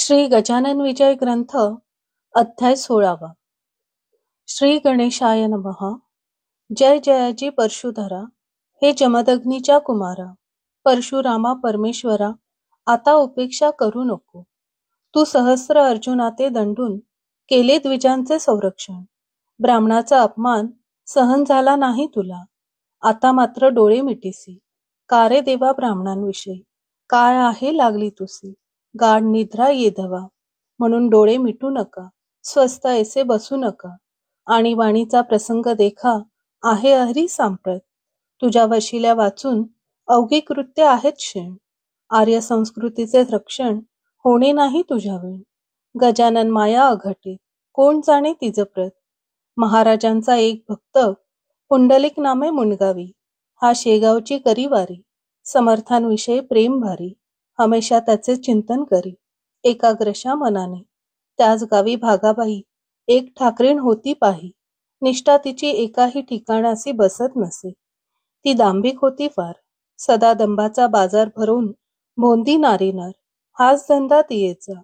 श्री गजानन विजय ग्रंथ अध्याय 16वा. श्री गणेशाय नमः. जय जयाजी परशुधरा, हे जमदग्नीच्या कुमारा, परशुरामा परमेश्वरा, आता उपेक्षा करू नको. तू सहस्र अर्जुनाते दंडून केले द्विजांचे संरक्षण. ब्राह्मणाचा अपमान सहन झाला नाही तुला, आता मात्र डोळे मिटीसी. का रे देवा ब्राह्मणांविषयी, काय आहे लागली तुसी. गाढ निद्रा येधवा, म्हणून डोळे मिटू नका. स्वस्थ ऐसे बसू नका. आणि वाणीचा प्रसंग देखा आहे हरी सांप्रत. तुझ्या वशिल्या वाचून अवघी कृत्य आहेत क्षीण. आर्य संस्कृतीचे रक्षण होणे नाही तुझ्या वेळ. गजानन माया अघटित, कोण जाणे तिज प्रत. महाराजांचा एक भक्त पुंडलिक नामे मुणगावी, हा शेगावची करी वारी. समर्थांविषयी प्रेम भारी, हमेशा त्याचे चिंतन करी. एकाग्रशा मनाने त्याच गावी भागाबाई एक ठाकरीण होती पाही. निष्ठा तिची एकाही ठिकाणासी बसत नसे. ती दांभिक होती फार, सदा दंभाचा बाजार भरून भोंदी नारीनर, हाच धंदा तियेचा.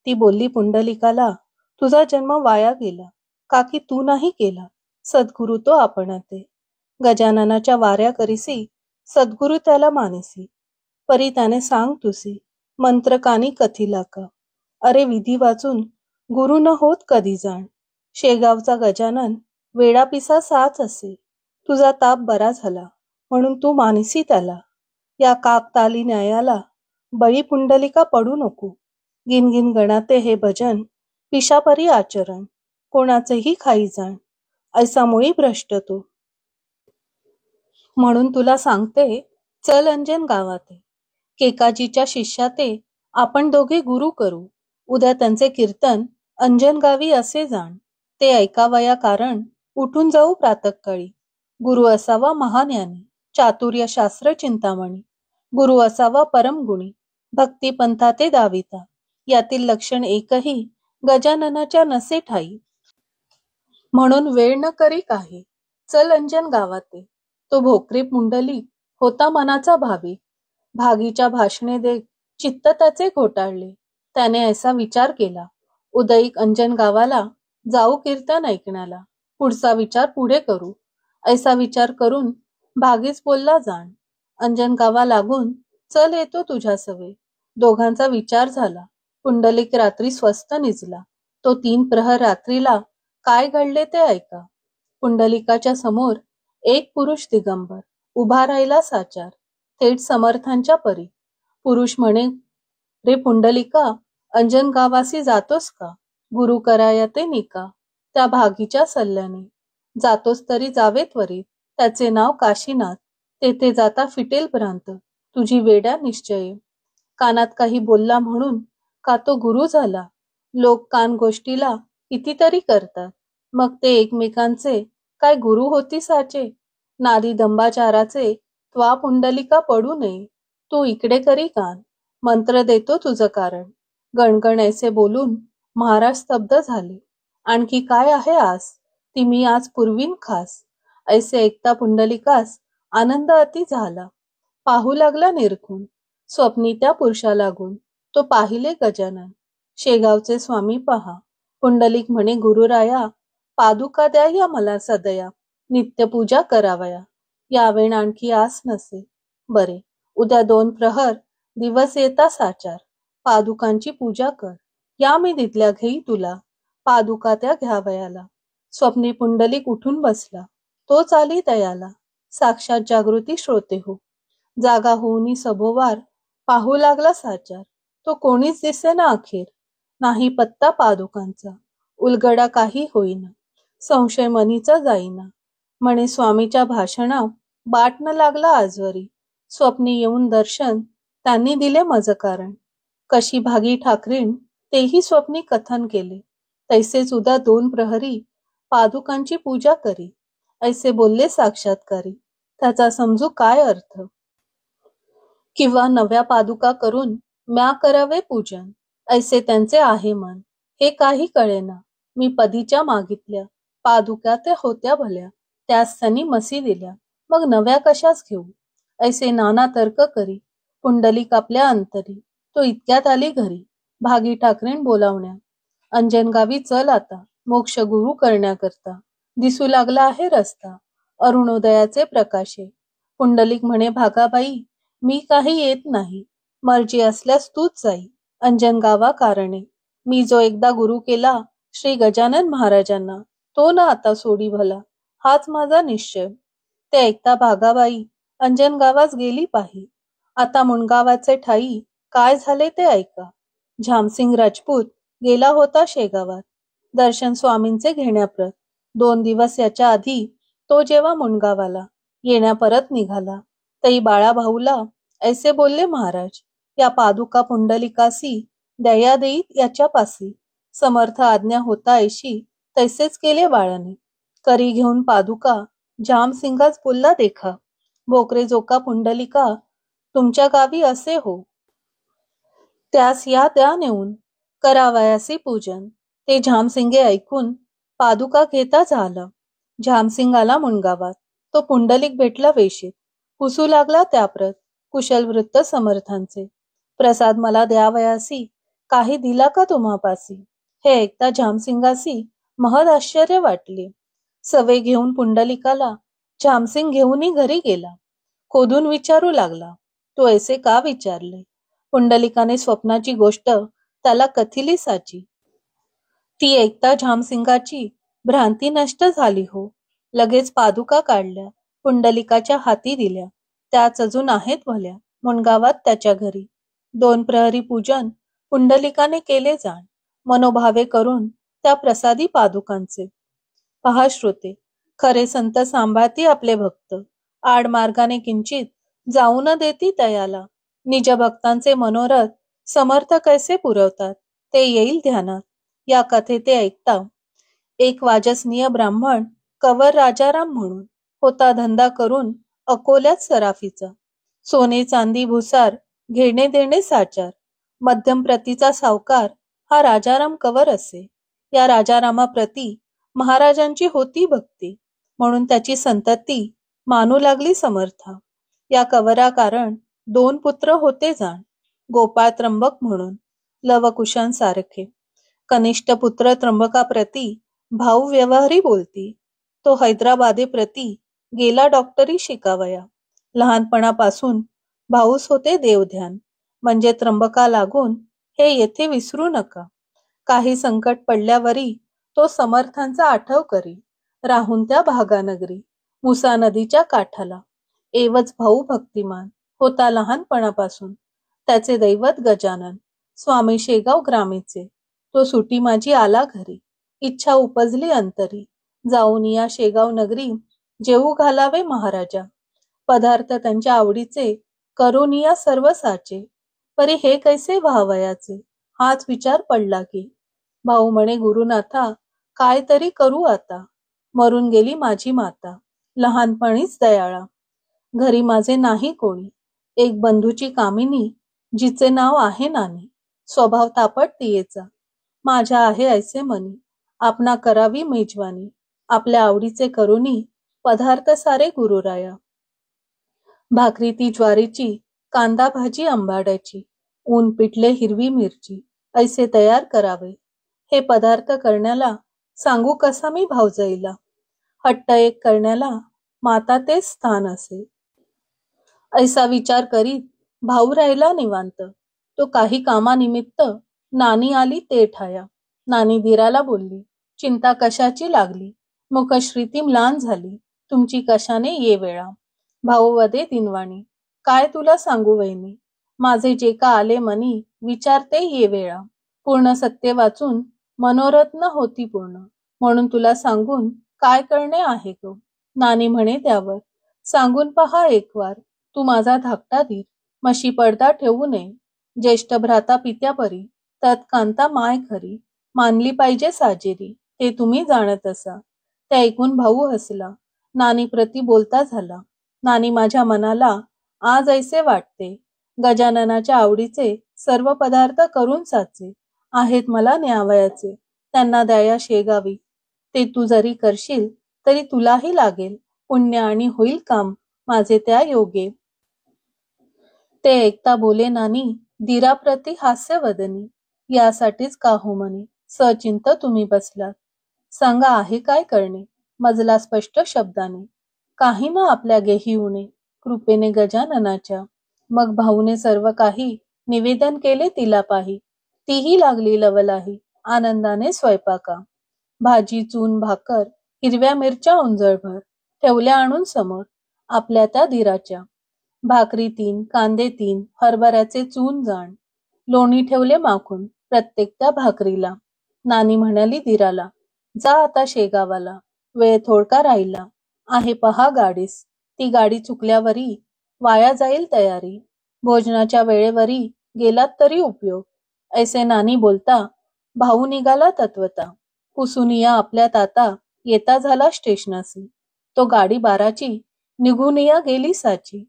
ती बोलली पुंडलिकाला, तुझा जन्म वाया गेला, का की तू नाही केला सद्गुरु तो आपणाते. गजाननाच्या वाऱ्या करीसी, सद्गुरु त्याला मानेसी. परी त्याने सांग तुसी, मंत्र कानी कथिला का. अरे विधी वाचून गुरु न होत कधी जाण. शेगावचा गजानन वेडापिसा साच असे. तुझा ताप बरा झाला, म्हणून तू मानसी त्याला. या काकताली न्यायाला बळी पुंडलिका पडू नको. गिनगिन गणाते हे भजन, पिशापरी आचरण. कोणाचेही खाई जाण, ऐसा मुळी भ्रष्ट तो. म्हणून तुला सांगते, चल अंजन गावाते. केकाजीच्या शिष्याते आपण दोघे गुरु करू. उद्या त्यांचे कीर्तन अंजन गावी असे जाण. ते ऐकावया कारण उठून जाऊ प्रातःकाळी. गुरु असावा महाज्ञानी, चातुर्य शास्त्र चिंतामणी. गुरु असावा परमगुणी, भक्ती पंथाते दाविता. यातील लक्षण एकही गजाननाच्या नसे ठाई. म्हणून वेळ न करी काही, चल अंजन गावाते. तो भोकरी पुंडलिक होता मनाचा भावी. भागीच्या भाषणे देख चित्त त्याचे घोटाळले. त्याने ऐसा विचार केला, उदयिक अंजन गावाला जाऊ कीर्तन ऐकण्याला. पुढचा विचार पुढे करू. ऐसा विचार करून भागीच बोलला जाण. अंजन गावा लागून चल येतो तुझ्या सवे. दोघांचा विचार झाला. पुंडलिक रात्री स्वस्थ निजला. तो 3 प्रहर रात्रीला काय घडले ते ऐका. पुंडलिकाच्या समोर एक पुरुष दिगंबर उभा राहिला साचार, थेट समर्थांच्या परी. पुरुष म्हणे, रे पुंडलिका, अंजन गावासी जातोस का. गुरु कराया ते निका, त्या भागीच्या सल्ल्याने. जातोस तरी जावे त्वरित, त्याचे नाव काशीनाथ. तेथे जाता फिटेल भ्रांत, तुझी वेड्या निश्चय. कानात काही बोलला म्हणून का तो गुरु झाला. लोक कान गोष्टीला कितीतरी करतात, मग ते एकमेकांचे काय गुरु होती साचे. नारी दंबाचाराचे त्वा पुंडलिका पडू नये. तू इकडे करी कान, मंत्र देतो तुझं कारण. गणगण ऐसे बोलून महाराज स्तब्ध झाले. आणखी काय आहे आस, ती मी आज पुरवीन खास. ऐसे ऐकता पुंडलिकास आनंद अति झाला. पाहू लागला निरखून, स्वप्नी त्या पुरुषा लागून. तो पाहिले गजानन, शेगावचे स्वामी पहा. पुंडलिक म्हणे, गुरुराया, पादुका द्या या मला सदया. नित्यपूजा करावया, यावेण आणखी आस नसे. बरे, उद्या 2 प्रहर दिवस येता साचार. पादुकांची पूजा कर, या मी दितल्या घेई तुला. पादुका त्या घ्यावयाला. स्वप्नी पुंडलिक उठून बसला, तोच आली दयाला. साक्षात जागृती श्रोते हो. जागा होऊनी सभोवार पाहू लागला साचार. तो कोणीच दिसे ना अखेर, नाही पत्ता पादुकांचा. उलगडा काही होईना, संशय मनीचा जाईना. म्हणे स्वामीच्या भाषणा बाट न लागला आजवरी. स्वप्नी येऊन दर्शन त्यांनी दिले मज कारण. कशी भागी ठाकरीण तेही स्वप्नी कथन केले. तैसेच उद्या 2 प्रहरी पादुकांची पूजा करी. ऐसे बोलले साक्षात्कारी. त्याचा समजू काय अर्थ. किंवा नव्या पादुका करून म्या करावे पूजन, ऐसे त्यांचे आहे मन. हे काही कळेना. मी पदीच्या मागितल्या पादुका त्या होत्या भल्या. त्यास त्यांनी मसी दिल्या, मग नव्या कशाच घेऊ. ऐसे नाना तर्क करी पुंडलिक आपल्या अंतरी. तो इतक्यात आली घरी. भागी ठाकरेन बोलावण्या. अंजनगावी चल आता, मोक्ष गुरु करण्याकरता. दिसू लागला आहे रस्ता, अरुणोदयाचे प्रकाशे. पुंडलिक म्हणे भागाबाई, मी काही येत नाही. मर्जी असल्यास तूच जाई, अंजनगावा कारणे. मी जो एकदा गुरु केला श्री गजानन महाराजांना, तो ना आता सोडी भला, हाच माझा निश्चय. ते ऐकता भागाबाई अंजनगावास गेली पाही. आता मुणगावाचे ठाई काय झाले ते ऐका. झामसिंग राजपूत गेला होता शेगावात, दर्शन स्वामींचे घेण्याप्रत. 2 दिवस याच्या आधी तो जेव्हा मुणगावाला येण्या परत निघाला, तई बाळा भाऊला ऐसे बोलले महाराज, या पादुका पुंडलिकासी दया देईत याच्या पासी. समर्थ आज्ञा होता ऐशी, तैसेच केले बाळाने. करी घेऊन पादुका झामसिंगाच बोलला देखा, बोकरे जोका पुंडलिका तुमच्या गावी असे हो. त्यास या द्या नेऊन करावयासी पूजन. ते झामसिंगे ऐकून पादुका घेता झाला. झामसिंग आला मुणगावात, तो पुंडलिक भेटला वेशीत. पुसू लागला त्याप्रत कुशल वृत्त समर्थांचे. प्रसाद मला द्यावयासी, काही दिला का तुम्हापासी. हे ऐकता झामसिंगासी महद आश्चर्य वाटले. सवे घेऊन पुंडलिकाला झामसिंग घेऊनही घरी गेला. खोदून विचारू लागला, तो ऐसे का विचारले. पुंडलिकाने स्वप्नाची गोष्ट त्याला कथिली साची. ती ऐकता झामसिंगाची भ्रांती नष्ट झाली हो. लगेच पादुका काढल्या, पुंडलिकाच्या हाती दिल्या. त्याच अजून आहेत भल्या मुणगावात त्याच्या घरी. 2 प्रहरी पूजन पुंडलिकाने केले जाण, मनोभावे करून त्या प्रसादी पादुकांचे. पहा श्रोते, खरे संत सांभाळती आपले भक्त, आडमार्गाने किंचित जाऊ न देती तयाला. निज भक्तांचे मनोरथ समर्थ कैसे पुरवतात ते येईल ध्यानात. या कथे ते ऐकता एक वाजसनीय ब्राह्मण कवर राजाराम म्हणून होता धंदा करून अकोल्यात सराफीचा. सोने चांदी भुसार घेणे देणे साचार. मध्यम प्रतीचा सावकार हा राजाराम कवर असे. या राजारामाप्रती महाराजांची होती भक्ती, म्हणून त्याची संतती मानू लागली समर्था. या कवरा कारण 2 पुत्र होते जाण, गोपाळ त्र्यंबक म्हणून, लवकुशांसारखे. कनिष्ठ पुत्र त्र्यंबकाप्रती भाऊ व्यवहारी बोलती. तो हैदराबादे प्रती गेला डॉक्टरी शिकावया. लहानपणापासून भाऊस होते देवध्यान, म्हणजे त्र्यंबका लागून हे येथे विसरू नका. काही संकट पडल्यावरी तो समर्थांचा आठव करी. राहून त्या भागानगरी मुसा नदीच्या काठाला. एवच भाऊ भक्तिमान होता लहानपणापासून. त्याचे दैवत गजानन स्वामी शेगाव ग्रामीचे. तो सुटी माझी आला घरी, इच्छा उपजली अंतरी. जाऊन या शेगाव नगरी जेऊ घालावे महाराजा. पदार्थ त्यांच्या आवडीचे करून या सर्व साचे. परी हे कैसे व्हावयाचे हाच विचार पडला की. भाऊ म्हणे गुरुनाथा, काय तरी करू आता. मरून गेली माझी माता, लहानपणीच दयाळा. घरी माझे नाही कोणी, एक बंधूची कामिनी, जिचे नाव आहे नानी. स्वभाव तापट तियेचा, माझ्या आहे ऐसे मनी. आपणा करावी मेजवानी, आपल्या आवडीचे करुनी पदार्थ सारे गुरुराया. भाकरी ती ज्वारीची, कांदा भाजी आंबाड्याची, ऊन पिठले हिरवी मिरची, ऐसे तयार करावे. हे पदार्थ करण्याला सांगू कसा मी भावजाईला. हट्ट एक करण्याला माता तेच स्थान असे. ऐसा विचार करीत भाऊ राहिला निवांत. तो काही कामानिमित्त नानी आली ते ठाया. नानी धीराला बोलली, चिंता कशाची लागली. मुखश्रीती म्लान झाली, तुमची कशाने ये वेळा. भाऊ वदे दिनवाणी, काय तुला सांगू वहिनी. माझे जे का आले मनी, विचारते ये वेळा. पूर्ण सत्य वाचून मनोरत्न होती पूर्ण, म्हणून तुला सांगून काय करणे आहे गो. नानी म्हणे त्यावर, सांगून पहा एक वार. तू माझा धाकटा धीर, मशी पडदा ठेवू नये. ज्येष्ठ भ्राता पित्यापरी, त्यात कांता माय खरी. मानली पाहिजे साजेरी, ते तुम्ही जाणत असा. ते ऐकून भाऊ हसला, नानी प्रती बोलता झाला. नानी माझ्या मनाला आज ऐसे वाटते, गजाननाच्या आवडीचे सर्व पदार्थ करून साचे आहेत मला न्यावयाचे. त्यांना द्याया शेगावी. ते तू जरी करशील तरी तुलाही लागेल पुण्य आणि होईल काम माझे त्या योगे. ते ऐकता बोले नानी धीराप्रती हास्यवदनी, यासाठीच का हो म्हणे सचिंत तुम्ही बसलात. सांगा आहे काय करणे. मजला स्पष्ट शब्दाने. काही ना आपल्या गेही उणे कृपेने गजाननाच्या. मग भाऊने सर्व काही निवेदन केले तिला पाही. तीही लागली लवलाही आनंदाने स्वयंपाका. भाजी चून भाकर हिरव्या मिरच्या उंजळभर ठेवल्या आणून समोर आपल्या त्या धीराच्या. भाकरी 3, कांदे 3, हरभऱ्याचे चून जाण. लोणी ठेवले माखून प्रत्येक त्या भाकरीला. नानी म्हणाली दिराला, जा आता शेगावाला. वेळ थोडका राहिला आहे पहा गाडीस. ती गाडी चुकल्यावरी वाया जाईल तयारी. भोजनाच्या वेळेवरी गेलात तरी उपयोग. ऐसे नानी बोलता भाऊ निघाला तत्वता. पुसून या आपल्या ताता येता झाला स्टेशनासी. तो गाडी 12ची निघून या गेली साची.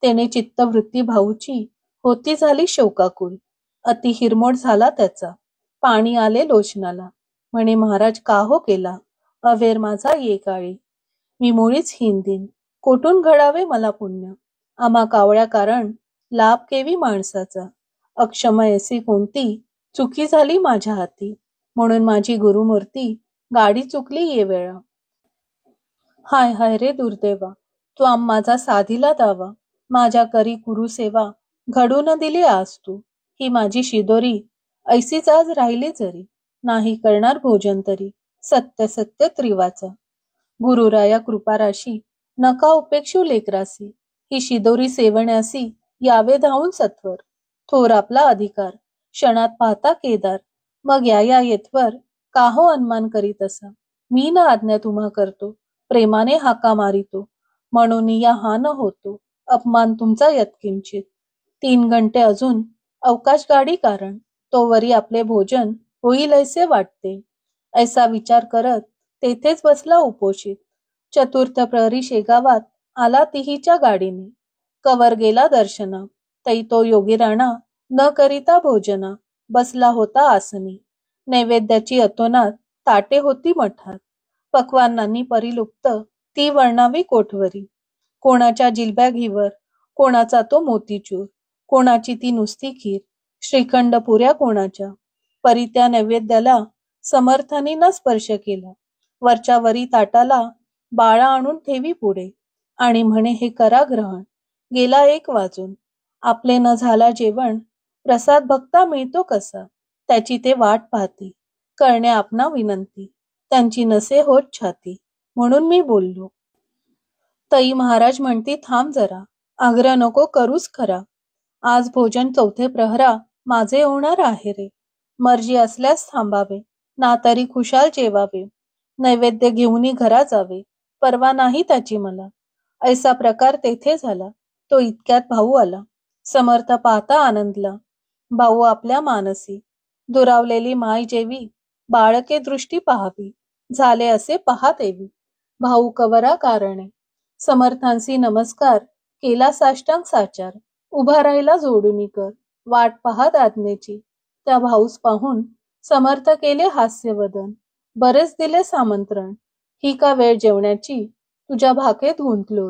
त्याने चित्तवृत्ती भाऊची होती झाली शोकाकुल. अति हिरमोड झाला त्याचा. पाणी आले लोचनाला. म्हणे महाराज का हो केला अवेर माझा ये काळी. मी मुळीच हिंदीन कोठून घडावे मला पुण्य. आम्हा कावळ्या कारण लाभ केवी माणसाचा. अक्षम ऐसी कोणती चुकी झाली माझ्या हाती. म्हणून माझी गुरुमूर्ती गाडी चुकली ये वेळा. हाय हाय रे दुर्दैवा, तू माझा साधीला दावा. माझ्या करी कुरुसेवा घडून दिली आज तू. ही माझी शिदोरी ऐसीच आज राहिली जरी. नाही करणार भोजन तरी सत्य सत्य त्रिवाचा. गुरुराया कृपाराशी नका उपेक्षू लेकरासी. ही शिदोरी सेवण्यासी यावे धावून सत्वर. थोर आपला अधिकार क्षणात पाहता केदार. मग या येथवर काहो अनुमान करीत असा. मी ना आज्ञा तुम्हा करतो प्रेमाने हाका मारितो. म्हणून या हा न होतो अपमान तुमचा यत्किंचित. 3 घंटे अजून अवकाश गाडी कारण तोवरी आपले भोजन होईल ऐसे वाटते. ऐसा विचार करत तेथेच बसला उपोषित. चतुर्थ प्रहरी शेगावात आला तिहीच्या गाडीने. कवर गेला दर्शना. तै तो योगी राणा न करिता भोजना बसला होता आसनी. नैवेद्याची अतोनात ताटे होती मठात. पक्वान्नांनी परिलुप्त ती वर्णावी कोठवरी. कोणाच्या जिलब्या घीवर, कोणाचा तो मोतीचूर, कोणाची ती नुसती खीर. श्रीखंड पुऱ्या कोणाच्या. परी त्या नैवेद्याला समर्थांनी न स्पर्श केला. वरच्या वरी ताटाला बाळा आणून ठेवी पुढे आणि म्हणे हे करा ग्रहण. गेला 1 वाजून. आपले न झाला जेवण. प्रसाद भक्ता मिळतो कसा त्याची ते वाट पाहती. करणे आपणा विनंती त्यांची नसे होत छाती. म्हणून मी बोललो. तई महाराज म्हणती थांब जरा. आग्रह नको करूच खरा. आज भोजन 4 प्रहरा माझे होणार आहे रे. मर्जी असल्यास थांबावे ना तरी खुशाल जेवावे. नैवेद्य घेऊनी घरा जावे परवा नाही त्याची मला. ऐसा प्रकार तेथे झाला. तो इतक्यात भाऊ आला. समर्थ पाहता आनंदला. भाऊ आपल्या मानसी. दुरावलेली माय जेवी बाळके दृष्टी पाहावी झाले असे पाहत एवी. भाऊ कवरा कारणे. समर्थांसी नमस्कार केला साष्टांग साचार. उभा राहिला जोडुनी कर वाट पाहत आज्ञेची. त्या भाऊस पाहून समर्थ केले हास्यवदन. बरेच दिले सामंत्रण. ही का वेळ जेवण्याची तुझ्या भाकेत गुंतलो.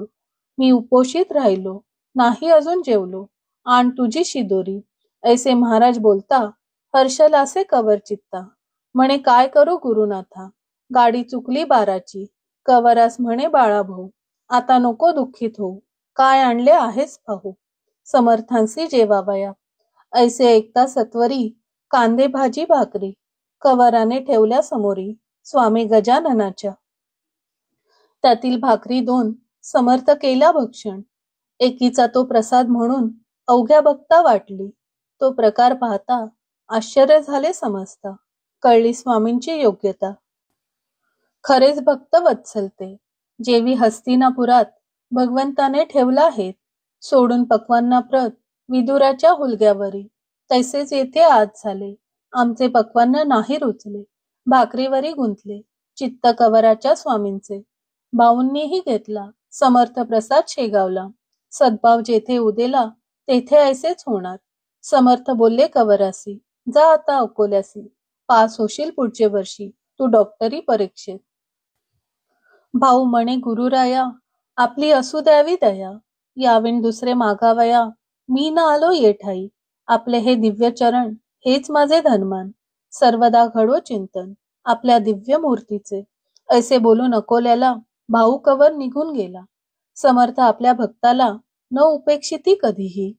मी उपोषित राहिलो नाही अजून जेवलो. आण तुझी शिदोरी. ऐसे महाराज बोलता हर्षलासे कवर चित्ता. म्हणे काय करू गुरुनाथा. गाडी चुकली 12ची. कवरास म्हणे बाळा भाऊ आता नको दुःखित हो. काय आणले आहेस पाहू. समर्थांसी जेवावया. ऐसे ऐकता सत्वरी कांदे भाजी भाकरी कवराने ठेवल्या समोरी स्वामी गजाननाच्या. त्यातील भाकरी 2 समर्थ केल्या भक्षण. एकीचा तो प्रसाद म्हणून अवघ्या भक्ता वाटली. तो प्रकार पाहता आश्चर्य झाले समजता. कळली स्वामींची योग्यता. खरेच भक्त वत्सलते. जेवी हस्तिनापुरात भगवंताने ठेवला हेत. सोडून पक्वांना प्रत विदुराच्या हुलग्यावरी. तैसेच येथे आज झाले. आमचे पक्वान्न नाही रुचले. भाकरीवरी गुंतले चित्त कवराच्या स्वामींचे. भाऊंनीही घेतला समर्थ प्रसाद शेगावला. सद्भाव जेथे उदेला तेथे ऐसेच होणार. समर्थ बोलले कवरासी जा आता अकोल्यासी. पास होशील पुढचे वर्षी तू डॉक्टरी परीक्षेत. भाऊ म्हणे गुरुराया आपली असू द्यावी दया. याविण दुसरे मागावया मी न आलो येठाई. आपले हे दिव्य चरण हेच माझे धनमान, सर्वदा घडो चिंतन आपल्या दिव्य मूर्तीचे. ऐसे बोलून अकोल्याला भाऊ कवर निघून गेला. समर्थ आपल्या भक्ताला न उपेक्षिती कधीही.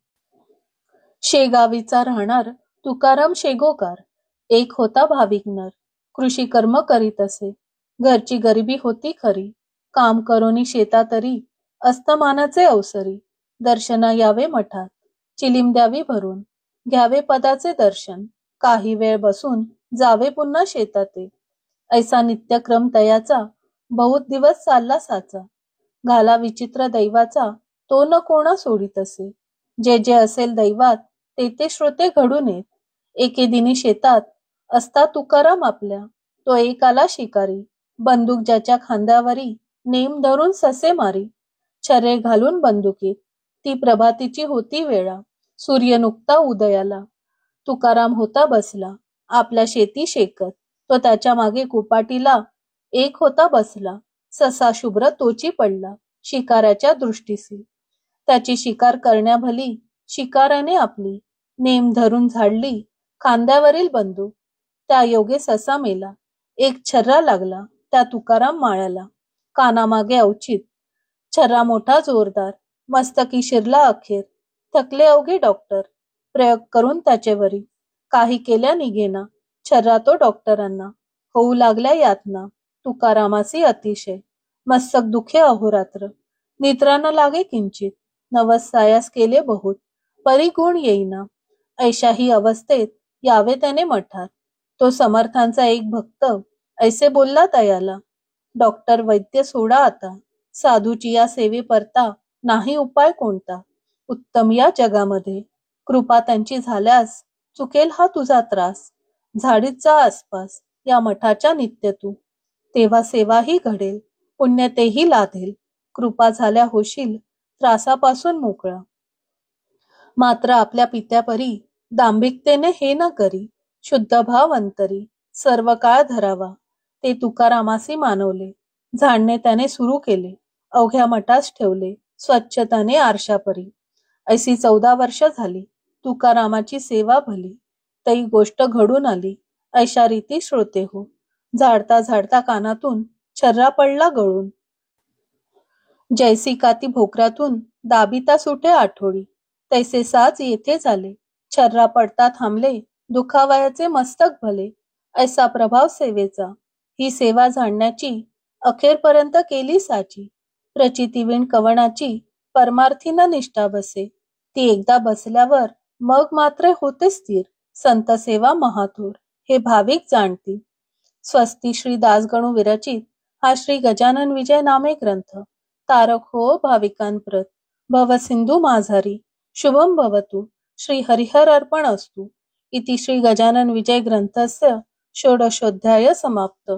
शेगावीचा राहणार तुकाराम शेगोकार एक होता भाविक नर. कृषी कर्म करीत असे. घरची गरिबी होती खरी. काम करोनी शेतातरी अस्तमानाचे अवसरी. दर्शना यावे मठात, चिलीम द्यावी भरून. घ्यावे पदाचे दर्शन, काही वेळ बसून जावे पुन्हा शेताते. ऐसा नित्यक्रम तयाचा बहुत दिवस चालला साचा. घाला विचित्र दैवाचा तो न कोणा सोडित असे. जे जे असेल दैवात ते ते श्रोते घडून येत. एके दिनी शेतात असता तुकाराम आपल्या, तो एक आला शिकारी. बंदूक ज्याच्या खांद्यावरी नेम धरून ससे मारी. छर्रे घालून बंदुकीत, ती प्रभातीची होती वेळा. सूर्य नुकता उदयाला, तुकाराम होता बसला. आपल्या शेती शेकत, तो त्याच्या मागे कुपाटीला एक होता बसला. ससा शुभ्र तोची पडला शिकाऱ्याच्या दृष्टीसी. त्याची शिकार करण्याभली शिकाऱ्याने आपली नेम धरून झाडली खांद्यावरील बंदूक. त्या योगे ससा मेला. एक छर्रा लागला त्या तुकाराम माळ्याला. कानामागे अवचित छर्रा मोठा जोरदार, मस्तकी शिरला अखेर. थकले अवघे डॉक्टर प्रयोग करून त्याचेवरी. काही केल्या निघेना छर्रा तो डॉक्टरांना. होऊ लागल्या यातना तुकारामासी अतिशय. मस्तक दुखे अहोरात्र, निद्रा न लागे किंचित. नवस सायास केले बहुत, परी गुण येईना. ऐशाही अवस्थेत यावे त्याने मठात. तो समर्थांचा एक भक्त ऐसे बोलला तयाला. डॉक्टर वैद्य सोडा आता, साधूची या सेवे परता नाही उपाय कोणता. उत्तम या जगामध्ये कृपा त्यांची झाल्यास चुकेल हा तुझा त्रास. झाडीत जा आसपास या मठाच्या नित्य तू. तेव्हा सेवाही घडेल, पुण्य तेही लाधेल. कृपा झाल्या होशील त्रासापासून मोकळा. मात्र आपल्या पित्यापरी दांभिकतेने हे न करी. शुद्ध भाव अंतरी सर्व काळ धरावा, ते तुकारामासी मानवले. झाडणे त्याने सुरू केले, अवघ्या मठास ठेवले स्वच्छताने आरशापरी. ऐसी 14 वर्ष झाली तुकारामाची सेवा भली. तई गोष्ट घडून आली ऐशा रीती श्रोते हो. झाडता झाडता कानातून छर्रा पडला गळून. जैसी काती भोकरातून दाबिता सुटे आठोडी, तैसे साच येथे झाले. छर्रा पडता थांबले दुखावयाचे मस्तक भले. ऐसा प्रभाव सेवेचा, ही सेवा जाणण्याची अखेरपर्यंत केली साची. प्रचितीवीण कवणाची परमार्थीन निष्ठा बसे. ती एकदा बसल्यावर मग मात्र होते स्थिर. संत सेवा महाथोर हे भाविक जाणती. स्वस्ती श्री दासगणू विरचित हा श्री गजानन विजय नामे ग्रंथ. तारक हो भाविकांप्रत भव सिंधू माझारी. शुभम भवतु श्री हरिहर अर्पण अस्तु. इति श्री गजानन विजय ग्रंथस्य षोडशोऽध्याय समाप्त.